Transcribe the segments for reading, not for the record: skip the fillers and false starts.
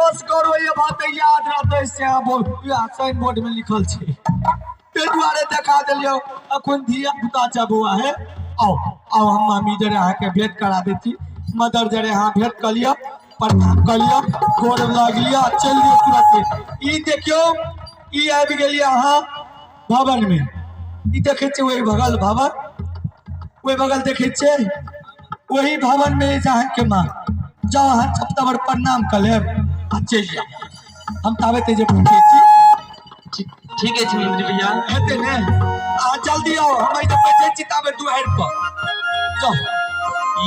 विश्वास करो ये बात याद रहते साइन बोर्ड में लिखल छे ते दुआरे देखा देलियो अखन धिया पुता जब हुआ है आओ आओ हम मामी जरे आहा के भेंट करा देती मदर जरे हां भेंट कर लियो प्रणाम कर लियो गोर लग लियो चल लियो तुरंत ई देखियो ई आबि गेलियो अहाँ भवन में ई देखे छे वही भगल भवन वही बगल देखे छे वही भवन में जहाँ के माँ जाओ हाथ छप्तावर प्रणाम कर ले चल जाओ हम तावे तेजे पहुंचे छी ठीक है मंत्री भैया हेते ने आ जल्दी आओ हम इधर बैठे छी तावे दुआर पर जाओ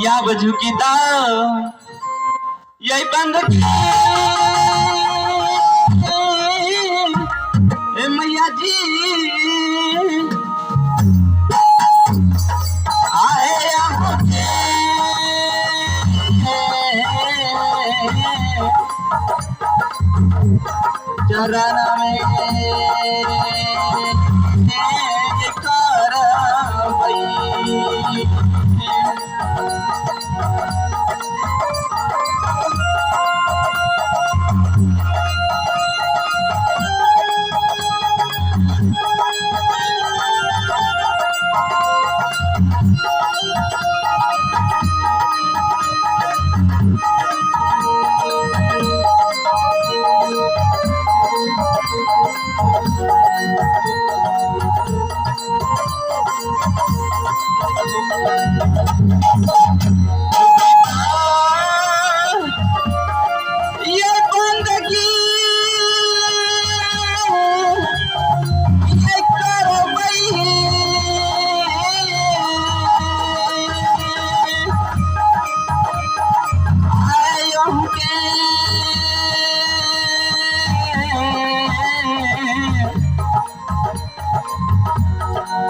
या बजू की दा यही बंद ए मैया जी आए मुझे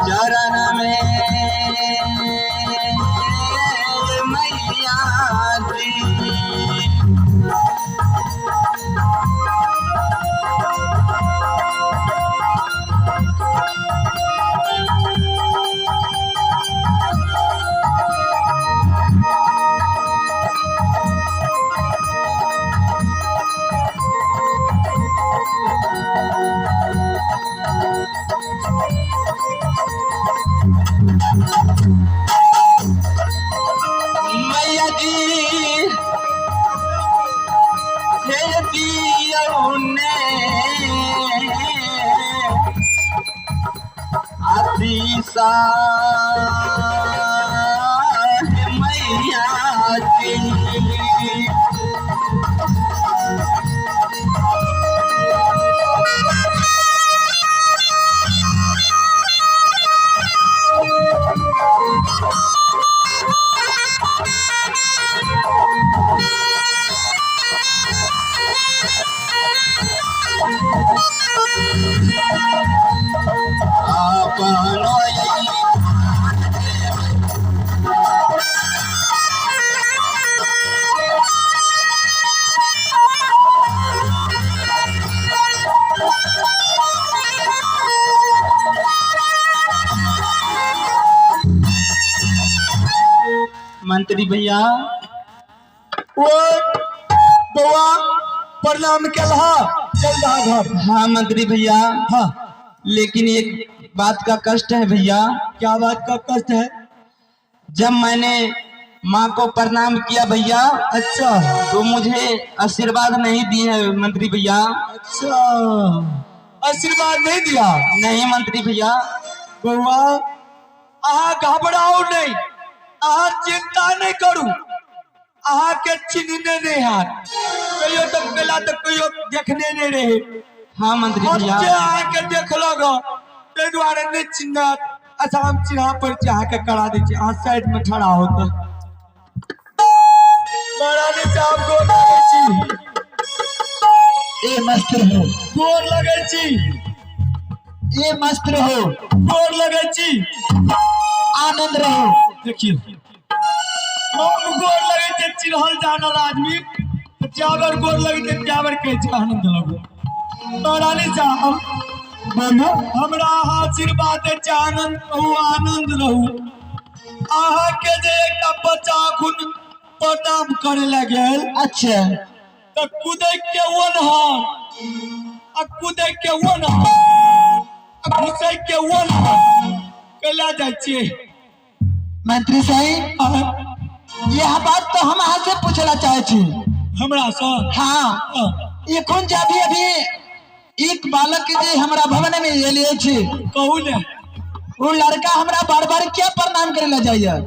चरण में चरण में मैया आशीषा मैया मंत्री भैया वो बउआ प्रणाम केलहा चल रहा घर। हाँ मंत्री भैया हाँ लेकिन एक बात का कष्ट है भैया। क्या बात का कष्ट है? जब मैंने माँ को प्रणाम किया भैया अच्छा तो मुझे आशीर्वाद नहीं दिए है मंत्री भैया। अच्छा आशीर्वाद नहीं दिया? नहीं मंत्री भैया। बउआ अहा घबराओ नहीं, अहा चिंता नहीं करू, अहा के चिन्हने नहीं हाथ कहियो तक पहला तक कहियो देखने नहीं रहे। हाँ मंत्री भैया आके देख लोग ते द्वारे नहीं चिन्हत। अच्छा हम चिन्हा पर चाह के करा दे छी, अहा साइड में खड़ा होता महारानी साहब को लगे छी ए मस्त रहो गोर लगे छी, ए मस्त रहो गोर लगे छी, आनंद रहो। देखिए हम गोर लगे छे चिन्हल जानल आदमी जावर गोर लगे छे जावर के आनंद लगो। महारानी साहब बोलो हमरा आशीर्वाद दे आनंद रहू, आनंद रहू। आहा के जे एक बच्चा खुन प्रणाम करे लगे। अच्छा तो कूदे के वन हार आ कूदे के वन हार आ घुसे के वन हार कैला जाय छियै मंत्री साहब यह बात तो हम अहाँ से पूछना चाहे छी हमरा से हाँ एखन जे अभी एक बालक के जे हमरा भवन में एलिए छी कहू ने वो लड़का हमरा बार बार क्या प्रणाम करे ला जाइए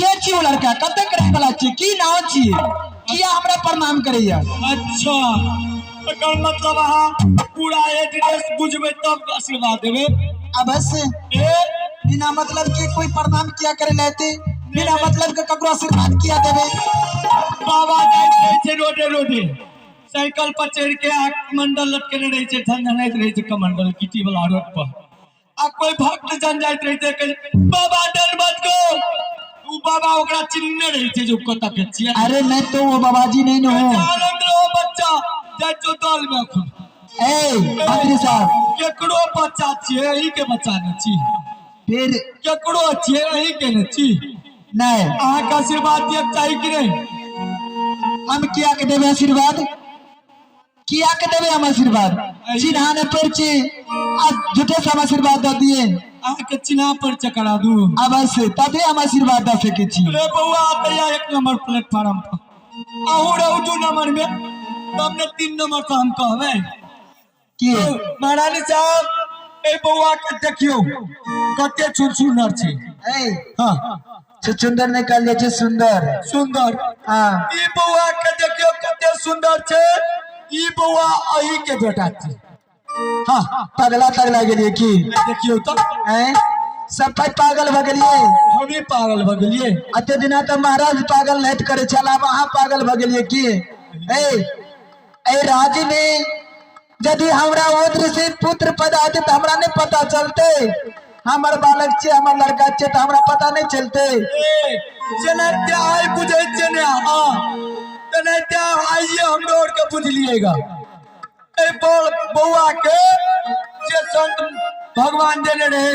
के छी वो लड़का कते करे वाला छी की नाम छी किया हमरा प्रणाम करैया अच्छा एकर मतलब अहाँ पूरा एड्रेस बुझबै तब आशीर्वाद देबै अवश्य ए बिना मतलब के कोई प्रणाम किया करे लेते बिना मतलब के ककरो आशीर्वाद किया देवे बाबा जाइत रहै छै रोडे रोडे साइकिल पर चढ़ के आ कमंडल लटकेने रहे छै झनझनाइत रहे छै कमंडल गिट्टी वाला रोड पर आ कोई भक्त जन जाइत रहे छै कहे बाबा डर मत गो उ बाबा ओकरा चिन्हने रहे छै जो कत के छियै अरे मैं तो वो बाबाजी नहीं न हूँ आनंद रहो बच्चा जाय जो दल में अखन ए मंत्री साहब केकरो बच्चा छियै एही के बच्चा ने छी फिर केकरो छियै एही के ने छी नहीं अहाँ के आशीर्वाद दिय चाही कि नहीं हम किया के देवे आशीर्वाद किया के देवे हम आशीर्वाद चिन्हा ने पर छी आज झूठे से हम आशीर्वाद दे दिए अहाँ के चिन्हा पर चकरा दू अवश्य तभी हम आशीर्वाद दे सके छी रे बउआ तैया 1 नंबर प्लेटफार्म पर आहू रहू 2 नंबर में तब ने 3 नंबर से हम कहबै की महारानी साहब ए बउआ के देखियो कते सुंदर छै ए हां सुंदर नहीं कह ले छै सुंदर सुंदर हां ई बउआ के देखियो कते सुंदर छै ई बउआ अही के बेटा छै हां पगला गेलिए की देखियो तो हैं सब पागल भ गेलिए हम भी पागल भ गेलिए अते दिना तो महाराज पागल नहीं करे छला वहां पागल भ गेलिए की ए राज्य में यदि हमरा ओद्र से पुत्र पैदा होते तो हमरा नहीं पता चलते हमर बालक छे हमर लड़का छे तो हमरा पता नहीं चलते जनत्या आई बुझे छे ने हां तनत्या आइए हमरो और के बुझ लिएगा ए बउआ के जे संत भगवान देने रहे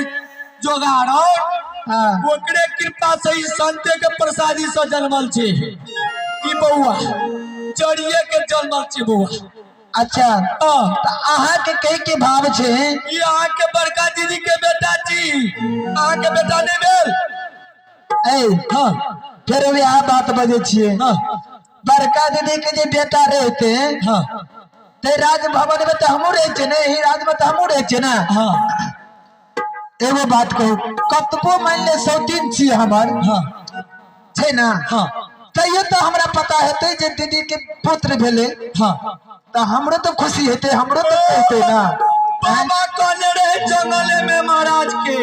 जोगाड़ हां ओकरे कृपा से ई संते के प्रसादी से जन्मल छे ई बउआ चढ़िए के जन्मल छे बउआ अच्छा तो अहाँ के कई के भाव छे ई अहाँ के बड़का दीदी के बेटा छी अहाँ के बेटा नहीं भेल ए हां फिर वे आ बात बजे छिए हां बड़का दीदी के जे बेटा रहते हां ते राजभवन में तो हमू रहे छे ने ही राज में तो हमू रहे छे ना हां एगो बात कहू कतबो मान ले 103 छी हमर हां छे ना हां तैयो तो हमरा पता हेते जे दीदी के पुत्र भेले हां तो हमरो तो खुशी हेते हमरो तो कहते ना बाबा कहने रहे जंगले में महाराज के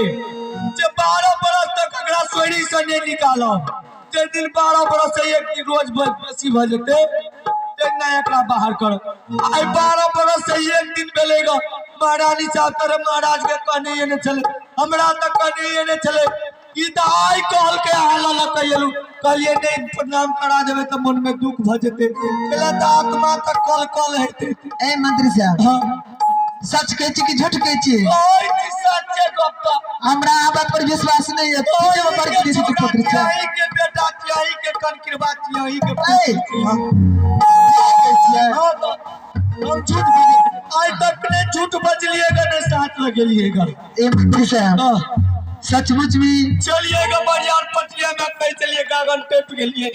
जे 12 बरस तक अगला सोरी से नहीं निकालो जे दिन 12 बरस से एक रोज बेसी भ जते ते ना एकरा बाहर कर आई 12 बरस से एक दिन भेलेगा महारानी साहब तर महाराज के कहने ये न चले हमरा तक कहने ये न चले ई त आई कहल के हाला ल कहलु कहलिए नहीं प्रणाम करा देबे त मन में दुख भ जते पहले त आत्मा तक कल हेते ए मंत्री साहब हां सच कहै छी कि झूठ कहै छी ओए नि सच्चे गप हमरा आबा पर विश्वास नहीं है तुझे ऊपर की दीदी के पुत्र छे आई के बेटा छी आई के कनकिरबा छी आई के ए कहै छी हां तो हम झूठ बोले आज तक ने झूठ बजलिएगा ने साथ लगेलिएगा ए मंत्री साहब हां सचमुच में चलिएगा बरियार पटिया में कह चलिए गागन टेप गेलिए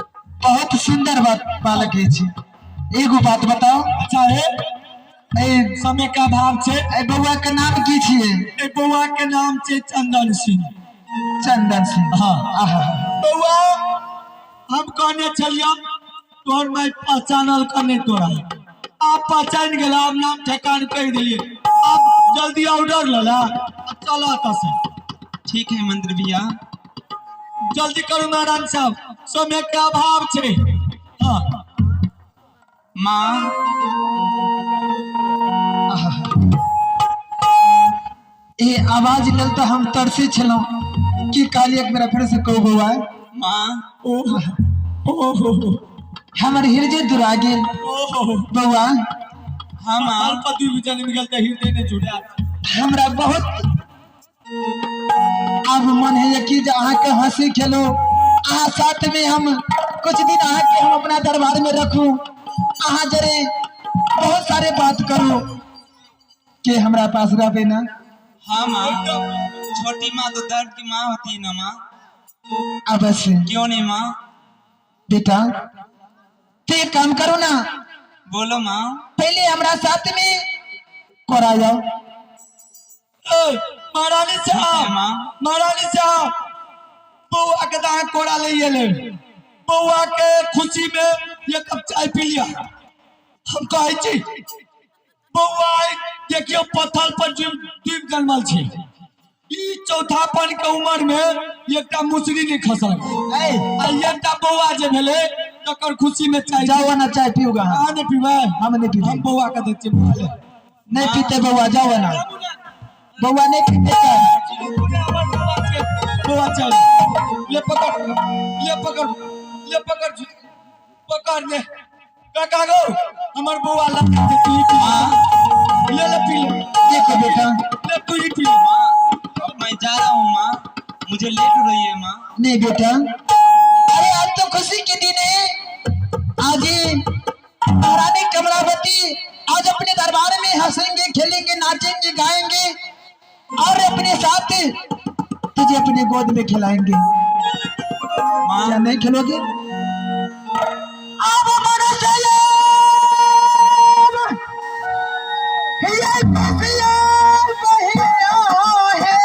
बहुत सुंदर बात बालक है छी एगो बात बताओ अच्छा है ए समय का भाव छे ए बउआ के नाम की छिए ए बउआ के नाम छे चंदन सिंह चंदन सिंह हां आहा बउआ हम कहने चलिए तोर मैं पहचानल करने तोरा आप पहचान गेला अब नाम ठिकान कह दिलिए आप जल्दी ऑर्डर लला चला तसे ठीक है मंत्री भैया जल्दी करो नारायण साहब समय का अभाव छे हां मां ए आवाज लेल तो हम तरसे छलो कि काली एक मेरा फिर से कहू बउआ मां ओ हमर हृदय दुरा गेल बउआ हम अल्प द्वीप जन्म गेल त हृदय ने जुड़ा हमरा बहुत अब मन है कि अहाँ के हंसी खेलो आ साथ में हम कुछ दिन आहा के हम अपना दरबार में रखूं, आहा जरे बहुत सारे बात करो कि हमरा पास रहे ना। हाँ माँ, छोटी माँ तो दर्द की माँ होती है ना माँ। अवश्य क्यों नहीं माँ? बेटा तो एक काम करो ना, बोलो माँ। पहले हमरा साथ में कोरा जाओ। महारानी साहब, माँ। महारानी साहब, बउआ के दाह कोड़ा ले ले, बउआ के खुशी में ये कप चाय पी लिया। हम कहे छी बउआ देखियो पत्थर पर दीप जन्मल छी, ई चौथापन के उम्र में एकटा मुसरी नहीं खसल, आ एकटा बउआ जे भेले तकर खुशी में चाय जाओ ना चाय पियोगा। आ नहीं पीबे, हम नहीं पीते, हम बउआ के देते छी। नहीं पीते बउआ, जाओ ना बउआ, नहीं पीते चाय। बउआ चल, ले पकड़, ले पकड़, ले पकड़, पकड़ ले काका गो, हमार बउआ ला ले ले पी ले। देखो बेटा, ले तू ही पी ले। माँ अब मैं जा रहा हूँ माँ, मुझे लेट हो रही है माँ। नहीं बेटा, अरे आज तो खुशी के दिन है। आज महारानी कमलावती आज अपने दरबार में हंसेंगे, खेलेंगे, नाचेंगे, गाएंगे और अपने साथ तुझे अपने गोद में खिलाएंगे। माँ क्या नहीं खिलोगे? अब बड़ा सलाम, ये खुशियाँ बहिया है।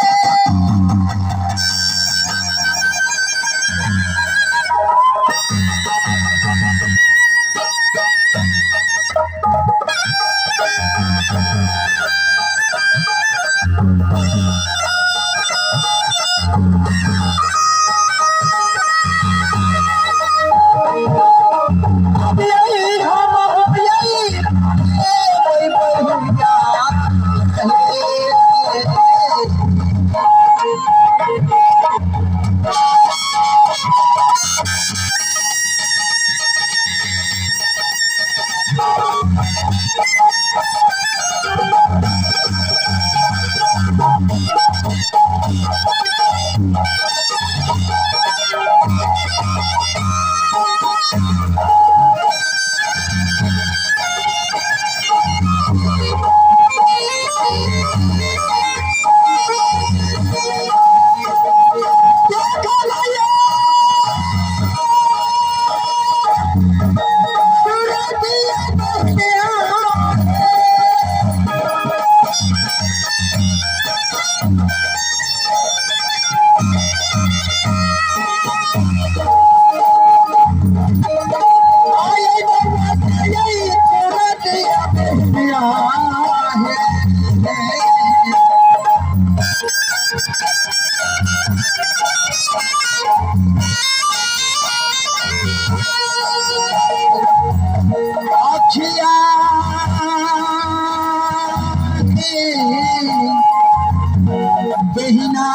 बहिना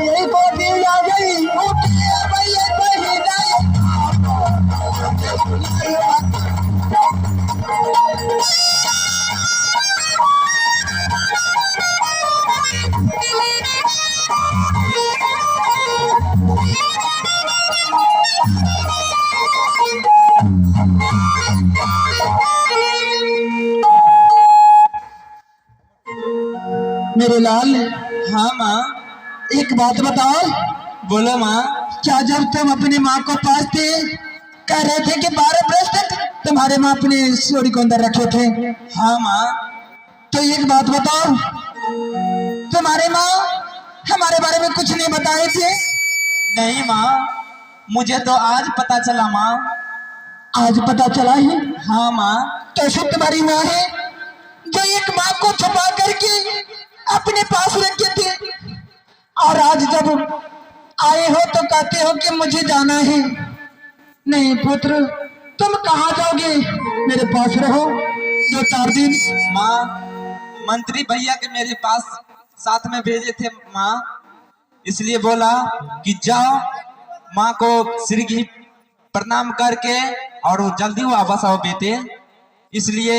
ये को दिया गई उठिया भैया बहिना मेरे लाल। हाँ माँ। एक बात बताओ, बोलो माँ। क्या जब तुम अपनी माँ को पास थे कह रहे थे कि 12 बरस तक तुम्हारे माँ अपनी सोरी को अंदर रखे थे? हाँ माँ। तो एक बात बताओ, तुम्हारे माँ हमारे बारे में कुछ नहीं बताए थे? नहीं माँ, मुझे तो आज पता चला माँ। आज पता चला है? हाँ माँ। तो सब तुम्हारी माँ है जो एक माँ को छुपा करके अपने पास रखे थे, और आज जब आए हो तो कहते हो कि मुझे जाना है। नहीं पुत्र, तुम कहाँ जाओगे? मेरे पास रहो 2-4 दिन। माँ, मंत्री भैया के मेरे पास साथ में भेजे थे माँ, इसलिए बोला कि जाओ माँ को श्री की प्रणाम करके और वो जल्दी वापस आओ बेटे। इसलिए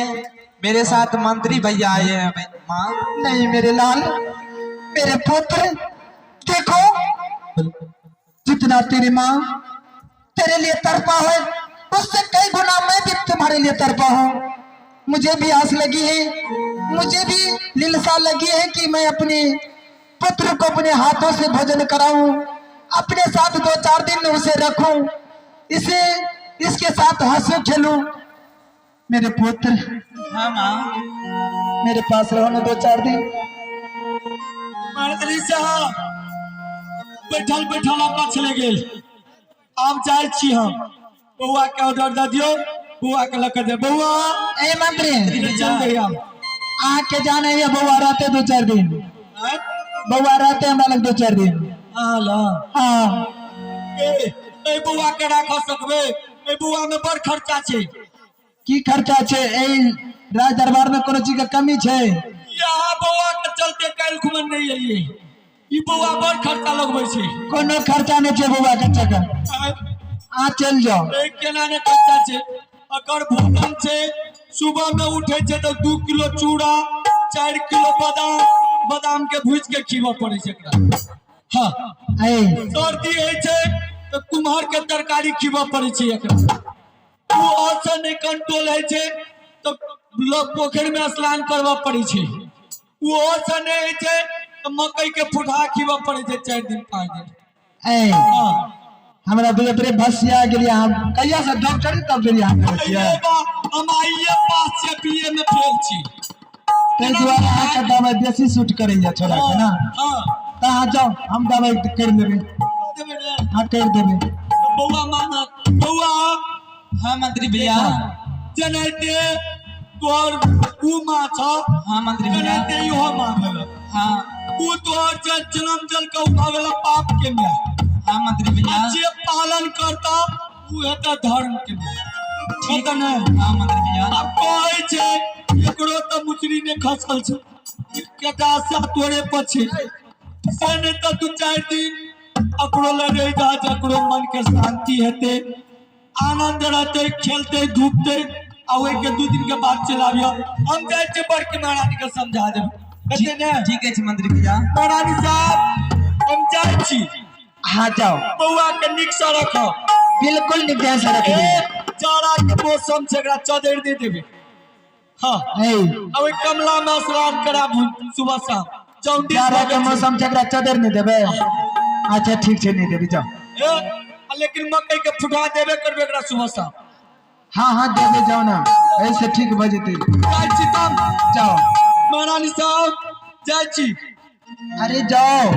मेरे साथ मंत्री भैया आए हैं माँ। नहीं मेरे लाल, मेरे पुत्र, देखो जितना तेरी माँ तेरे लिए तड़पा है उससे कई गुना मैं भी तुम्हारे लिए तड़पा हूँ। मुझे भी आस लगी है, मुझे भी लिलसा लगी है कि मैं अपने पुत्र को अपने हाथों से भोजन कराऊं, अपने साथ 2-4 दिन उसे रखूं, इसे इसके साथ हंसूं खेलूं। मेरे पुत्र, हाँ माँ। मेरे पास रहो ना 2-4 दिन। मंत्री साहब बैठल बैठल आपका चले गेल, आब जाए छी हम। बउआ के ऑर्डर दे दियो, बउआ के लक दे। बउआ ए मंत्री, चल गई हम। आके जाने ये बउआ रहते 2-4 दिन, बउआ रहते हमरा लग 2-4 दिन। आला हाँ ए बउआ के राख सकबे? ए बउआ में बड़ खर्चा छे। की खर्चा छे? ए राज दरबार में कोनो चीज के कमी छे? यहाँ बउआ के चलते काल घुमन नहीं एलिए। ई बउआ बड़ खर्चा लगबै छे। कोनो खर्चा नहीं छे बउआ के चक्कर। आ चल जाओ। एक केना ने खर्चा छे? अगर भोजन छे, सुबह में उठे छे तो 2 किलो चूड़ा, 4 किलो बादाम के भूज के खीवा पड़े छे एकरा। हाँ ए सर्दी है छे तो कुम्हार के तरकारी खीवा पड़े छे एकरा। वो औसन नहीं कंट्रोल है छे तो लोग पोखर में स्नान करवा पड़े छे। वो औसन नहीं है छे तो मकई के फुटहा खीवा पड़े छे 4 दिन 5 दिन। ए हाँ हमरा बेरे भसिया गेलिए हम कहिया से डॉक्टर तब गेलिए हम ये बा हम आइए पास से बीए में फेल छी। ते दुआरे आ के दवाई देसी सूट करैया छोरा के ना। हाँ ता आ जाओ हम दवाई कर देबे। देबे रे। हां कर देबे। बउआ मानत बउआ। हाँ मंत्री भैया। जनैते तोर उ माँ छ। हाँ मंत्री भैया। जनैते इहो माँ भेल। हाँ उ तोर जन्म जल के उठावेला पाप के में। हाँ मंत्री भैया। जे पालन करता उ हेता धर्म के में। ठीक है ना? हाँ मंत्री भैया। अब कहै छे एकरो त मुचरी ने खसल छे, केटा सा तोरे पछे से ने त 2-4 दिन अकरो लगे जा, जकरो मन के शांति हेते, आनंद रहते, खेलते धूपते, आवे के 2 दिन के बाद चलाबियो। हम जाए छे बड़की महारानी के समझा देब। हेते ने? ठीक है मंत्री भैया। महारानी साहब हम जाए छी। हां जाओ। बउआ के निक से रखो। बिल्कुल निक से रख दे। जाड़ा के मौसम से एकरा चादर दे देबे। हाँ ए अब कमला में स्नान कराबू सुबह शाम। चौंतीस जाड़ा के मौसम से एकरा चादर नहीं देबे? अच्छा ठीक छे नहीं देबे जाओ। लेकिन मकई के फुटा देबे करबे एकरा सुबह शाम। हां देबे जाओ ना, ऐसे ठीक भ जेते। जाय छी तब। जाओ महारानी साहब जाय छी। अरे जाओ।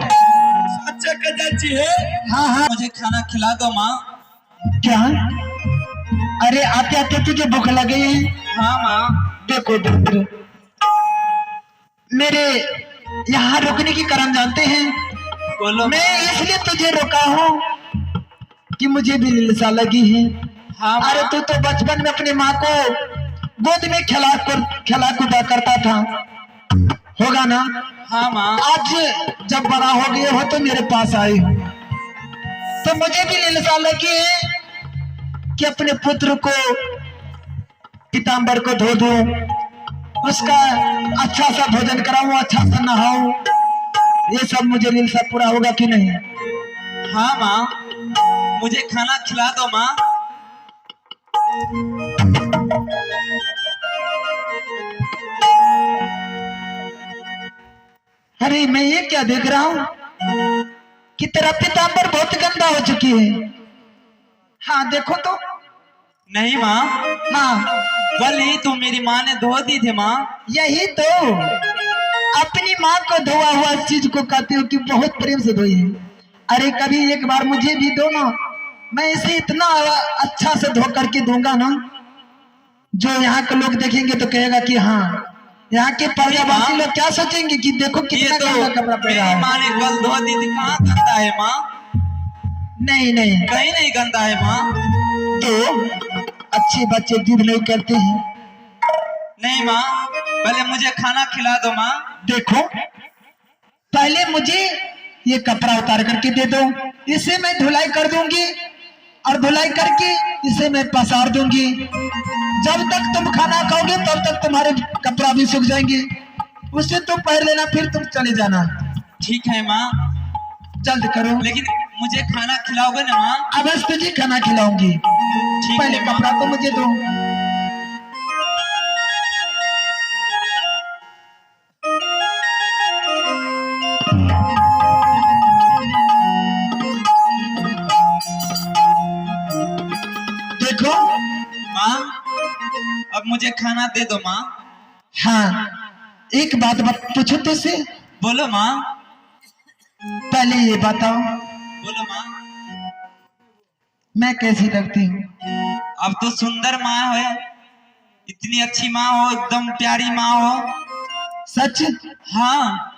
अच्छा के जाय छी हे। हां मुझे खाना खिला दो माँ। क्या? अरे आते आते तुझे भूख लगी है? हाँ माँ। देखो पुत्र, मेरे यहाँ रुकने की कारण जानते हैं? बोलो। मैं इसलिए तुझे रोका हूँ कि मुझे भी लिलसा लगी है। हाँ अरे तू तो बचपन में अपनी माँ को गोद में खिला कूदा करता था, होगा ना? हाँ माँ। आज जब बड़ा हो गए हो तो मेरे पास आई हो, तो मुझे भी लिलसा लगी है कि अपने पुत्र को पीताम्बर को धो दूं, उसका अच्छा सा भोजन कराऊं, अच्छा सा नहाऊं। ये सब मुझे लिलसा पूरा होगा कि नहीं? हाँ माँ, मुझे खाना खिला दो माँ। अरे मैं ये क्या देख रहा हूँ कि तेरा पीताम्बर बहुत गंदा हो चुकी है। हाँ देखो तो। नहीं माँ। हाँ बोली तो मेरी माँ ने धो दी थी माँ। यही तो, अपनी माँ को धोआ हुआ चीज को कहते हो कि बहुत प्रेम से धोई है। अरे कभी एक बार मुझे भी दो ना, मैं इसे इतना अच्छा से धो करके दूंगा ना, जो यहाँ के लोग देखेंगे तो कहेगा कि हाँ, यहाँ के पर्यावासी लोग क्या सोचेंगे कि देखो कितना गंदा कपड़ा पहना है। माँ ने कल धो दी थी। कहाँ गंदा है माँ? नहीं नहीं, कहीं नहीं गंदा है माँ। तो अच्छे बच्चे जिद नहीं करते हैं। नहीं माँ, पहले मुझे खाना खिला दो माँ। देखो पहले मुझे ये कपड़ा उतार करके दे दो, इसे मैं धुलाई कर दूंगी और धुलाई करके इसे मैं पसार दूंगी। जब तक तुम खाना खाओगे तब तक तुम्हारे कपड़ा भी सूख जाएंगे। उसे तुम पहन लेना, फिर तुम चले जाना। ठीक है माँ, जल्द करो। लेकिन मुझे खाना खिलाओगे ना माँ? अवश्य तुझे खाना खिलाऊंगी, ठीक पहले है माँ। कपड़ा तो मुझे दो। देखो माँ, अब मुझे खाना दे दो माँ। हाँ, एक बात पूछो तुझसे। बोलो माँ। पहले ये बताओ, बोलो माँ। मैं कैसी लगती हूँ? अब तो सुंदर माँ है, इतनी अच्छी माँ हो, एकदम प्यारी माँ हो। सच? हाँ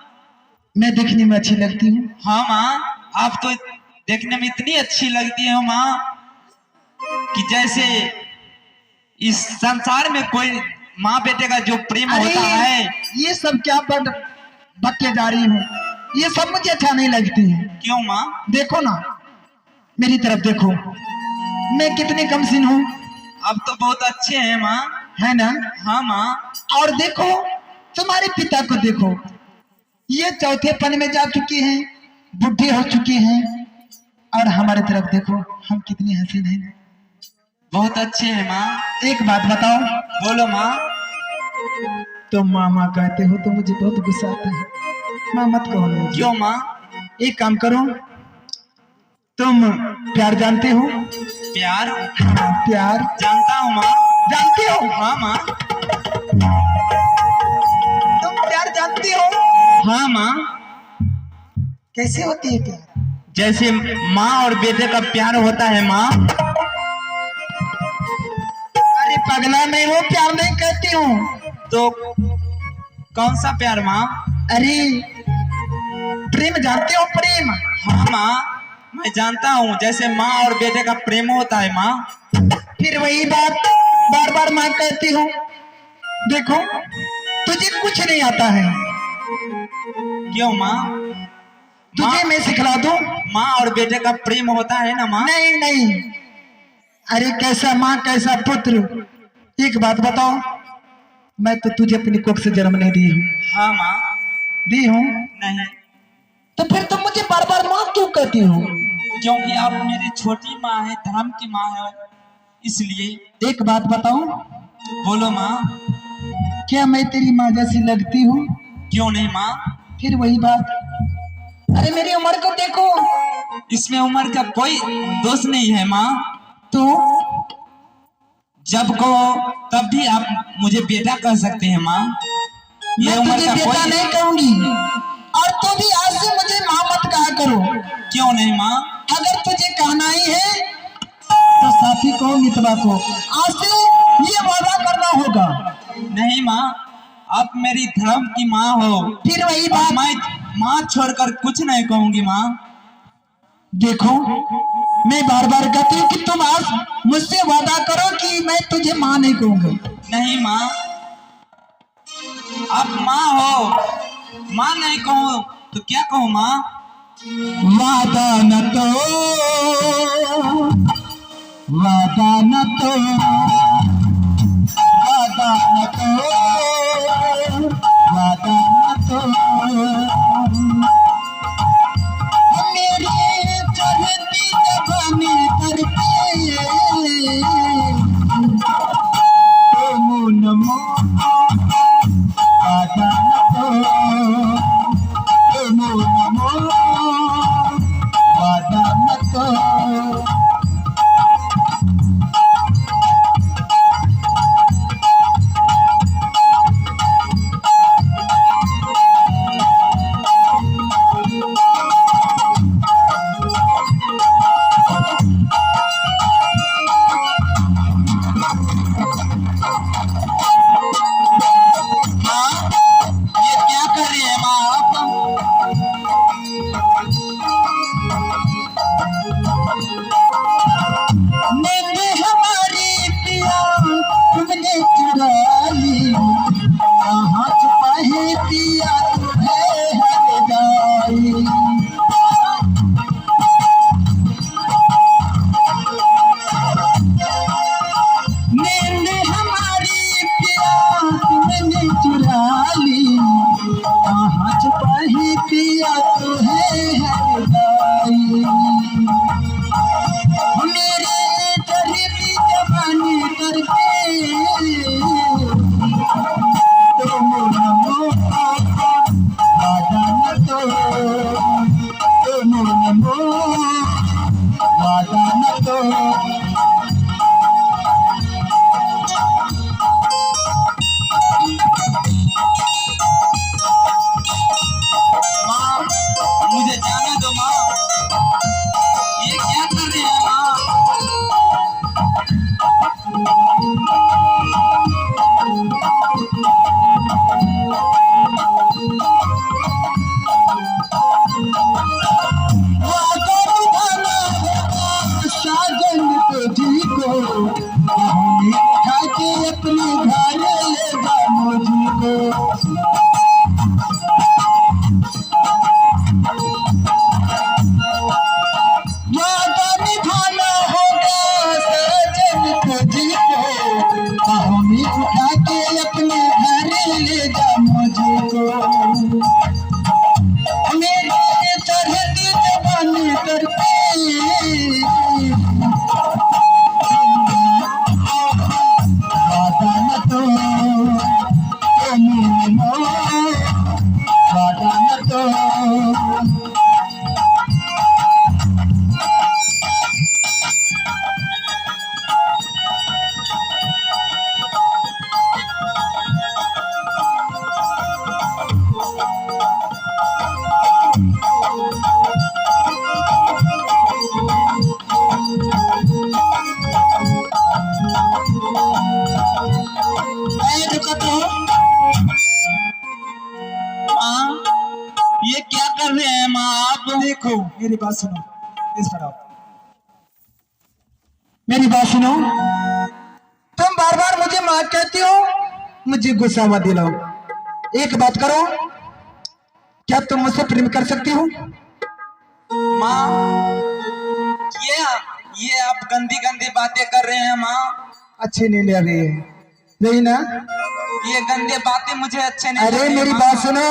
मैं दिखने में अच्छी लगती हूँ? हाँ माँ, आप तो देखने में इतनी अच्छी लगती हो माँ कि जैसे इस संसार में कोई माँ बेटे का जो प्रेम होता है। ये सब क्या बक्के जा रही हूँ, ये सब मुझे अच्छा नहीं लगती है। क्यों माँ? देखो ना, मेरी तरफ देखो, मैं कितनी कमसीन हूँ। अब तो बहुत अच्छे हैं माँ। है ना? हाँ माँ। और देखो तुम्हारे पिता को देखो, ये चौथे पन में जा चुके हैं, बुढ़े हो चुके हैं। और हमारे तरफ देखो, हम कितनी हसीन हैं। बहुत अच्छे हैं माँ। एक बात बताओ। बोलो माँ। तुम मामा कहते हो तो मुझे बहुत गुस्सा आता है। माँ मत कहो मुझे। क्यों माँ? एक काम करो, तुम प्यार जानते हो? प्यार? प्यार जानता हूँ माँ। जानते हो? हाँ माँ। तुम प्यार जानती हो? हाँ माँ। कैसे होती है प्यार? जैसे माँ और बेटे का प्यार होता है माँ। अरे पगला, मैं वो प्यार नहीं कहती हूँ। तो कौन सा प्यार माँ? अरे प्रेम जानते हो? प्रेम। हाँ माँ, मैं जानता हूँ, जैसे माँ और बेटे का प्रेम होता है माँ। फिर वही बात बार बार माँ कहती हूँ। देखो तुझे कुछ नहीं आता है। क्यों माँ? तुझे मैं सिखला दूं? माँ और बेटे का प्रेम होता है ना माँ? नहीं नहीं, अरे कैसा माँ कैसा पुत्र। एक बात बताओ, मैं तो तुझे अपनी कोख से जन्म नहीं दी हूँ। हाँ माँ। दी हूँ? नहीं। तो फिर तुम मुझे बार बार माँ क्यों कहती हो? क्योंकि आप मेरी छोटी माँ है, धर्म की माँ है, इसलिए। एक बात बताओ। बोलो माँ। क्या मैं तेरी माँ जैसी लगती हूँ? क्यों नहीं माँ? फिर वही बात। अरे मेरी उम्र को देखो। इसमें उम्र का कोई दोष नहीं है माँ। तो जब को तब भी आप मुझे बेटा कह सकते हैं माँ। ये मैं उम्र तुझे का बेटा कोई नहीं कहूंगी, और तू भी आज से मुझे माँ मत कहा करो। क्यों नहीं माँ? अगर तुझे कहना ही है तो साथी को मितवा को आज से ये वादा करना होगा। नहीं माँ, आप मेरी धर्म की माँ हो। फिर वही और बात। मैं माँ छोड़कर कुछ नहीं कहूंगी माँ। देखो मैं बार बार कहती हूँ कि तुम आज मुझसे वादा करो कि मैं तुझे माँ नहीं कहूंगा। नहीं माँ, आप माँ हो, माँ नहीं कहूँ तो क्या कहूँ माँ? वादा न तो, वादा न तो, वादा न तो, वादा न तो। मेरी चढ़ती जवानी करके तो नमो वादा न तो, नमो वादा न तो। वादा न तोड़। माँ मुझे जाने दो माँ, ये क्या कर रही है माँ? वादा निभाना होगा साजन तुझी को, हमने उठा के अपने घर ले जा मुझको। वादा निभाना होगा साजन तुझी को, हमने उठा के अपने घर ले जा मुझको। मेरी चढ़ती जवानी करती वादा न तोड़, वादा न तोड़। रुको तो, माँ ये क्या कर रहे हैं माँ आप? देखो मेरी बात सुनो, इस पर आओ, मेरी बात सुनो। तुम बार बार मुझे माँ कहती हो, मुझे गुस्सा मत दिलाओ। एक बात करो, क्या तुम मुझसे प्रेम कर सकती हो? माँ ये आप गंदी गंदी बातें कर रहे हैं माँ। अच्छी नहीं लग रही है, नहीं ना? ये गंदे बातें मुझे अच्छे नहीं अरे लगते, मेरी माँ। बात सुनो,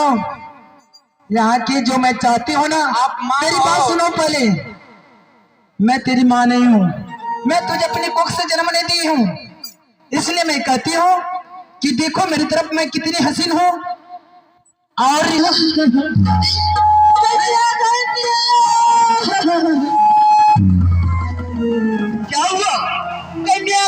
यहाँ की जो मैं चाहती हूँ ना, आप माँ मेरी हो। बात सुनो पहले। मैं तेरी माँ नहीं हूँ, मैं तुझे अपनी कुख से जन्म नहीं दी हूँ। इसलिए मैं कहती हूँ कि देखो मेरी तरफ मैं कितनी हसीन हूँ। और क्या हुआ? कन्या